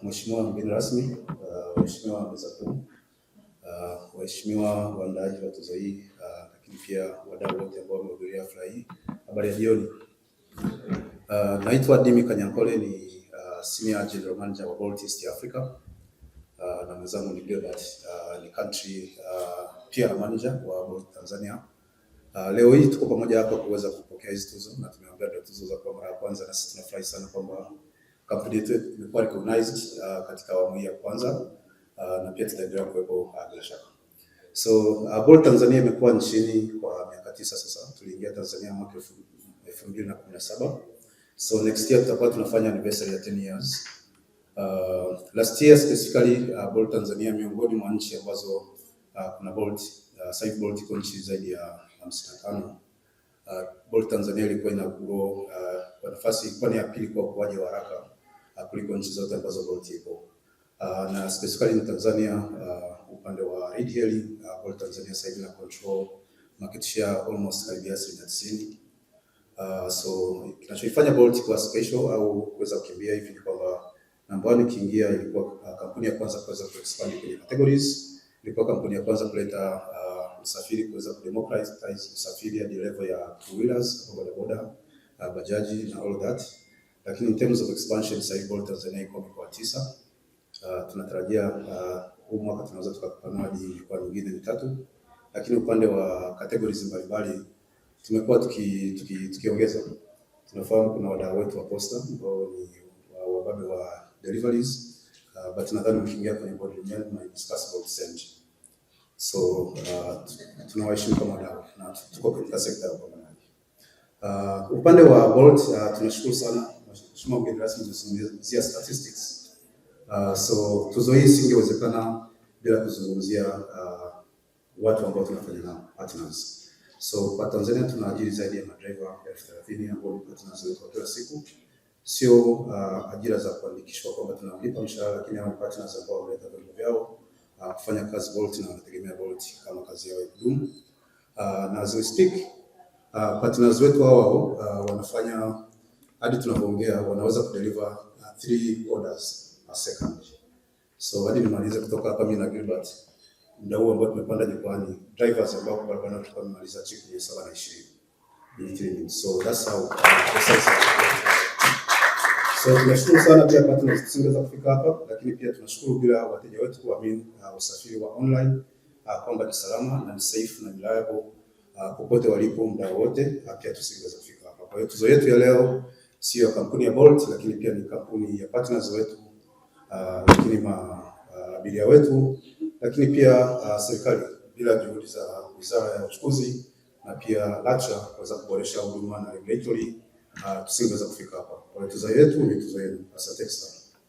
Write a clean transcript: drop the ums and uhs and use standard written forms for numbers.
Mheshimiwa mgeni rasmi, waheshimiwa meza kuu, waheshimiwa waandaaji wa tuzo hii, lakini pia wadau wote ambao wamehudhuria hafla hii, habari ya jioni. Naitwa Dimi Kanyankole, ni Senior General Manager wa Bolt East Africa, na mwenzangu ni Gilbert, ni Country PR Manager wa Bolt Tanzania. Leo hii tuko pamoja hapa kuweza kupokea hizi tuzo, na tumeambia ndio tuzo za kwa mara ya kwanza, na sisi tunafurahi sana kwamba kampuni yetu imekuwa recognized katika awamu hii ya kwanza, na pia tutaendelea kuwepo bila shaka. So Bolt Tanzania imekuwa nchini kwa miaka 9 sasa. Tuliingia Tanzania mwaka 2017. So next year tutakuwa tunafanya anniversary ya 10 years. Last year specifically Bolt Tanzania miongoni mwa nchi ambazo kuna Bolt sasa Bolt iko nchi zaidi ya 55. Bolt Tanzania ilikuwa ina grow kwa nafasi, ilikuwa ni ya pili kwa ukuaji wa haraka kuliko nchi zote ambazo Bolt ipo. Na specifically in Tanzania upande wa ride hailing, Bolt Tanzania sasa hivi na control market share almost karibia 90%. So kinachoifanya Bolt kuwa special au kuweza kukimbia hivi ni kwamba namba 1 ikiingia ilikuwa kampuni ya kwanza kuweza kuexpand kwenye categories, ilikuwa kampuni ya kwanza kuleta usafiri, kuweza kudemocratize usafiri hadi level ya two wheelers, bodaboda, bajaji na all that. Lakini in terms of expansion sasa Bolt Tanzania iko mikoa 9. Tunatarajia huu mwaka tunaweza tukapanua hadi mikoa mingine 3. Lakini upande wa categories mbalimbali tumekuwa tukiongeza. Tunafahamu kuna wadau wetu wa posta ambao ni wababe wa deliveries, but nadhani mkiingia kwenye board yenyewe na discuss about send. So tunawaheshimu kama wadau na tuko katika sekta ya upatikanaji. Upande wa Bolt tunashukuru sana mheshimiwa mgeni rasmi kuzungumzia statistics. So tuzo hii isingewezekana bila kuzungumzia watu ambao tunafanya nao partners. So kwa Tanzania tunaajiri zaidi ya madriver 30,000 ambao ni partners wetu kila siku. Sio ajira za kuandikishwa kwamba tunalipa mshahara, lakini hao partners ambao wanaleta vyombo vyao kufanya kazi Bolt na wanategemea Bolt kama kazi yao ya kudumu. Na as we speak partners wetu hao wanafanya hadi tunapoongea wanaweza kudeliver 3 orders per second. So hadi nimalize kutoka hapa mimi na Gilbert, muda huu ambao tumepanda jukwani, drivers ambao kwa barabara tutakuwa tumemaliza chini ya 7:20. So that's how So tunashukuru sana pia partners tusingeweza kufika hapa, lakini pia tunashukuru bila wateja wetu kuamini usafiri wa online kwamba ni salama na ni safe na reliable popote walipo muda wote, pia tusingeweza kufika hapa. Kwa hiyo tuzo yetu ya leo sio kampuni ya Bolt, lakini pia ni kampuni ya partners wetu, lakini abiria wetu, lakini pia serikali bila juhudi za Wizara ya Uchukuzi na pia LATRA kuweza kuboresha huduma na regulatory tusingeweza kufika hapa. Kwa hiyo tuzo yetu ni tuzo yenu. Asante sana.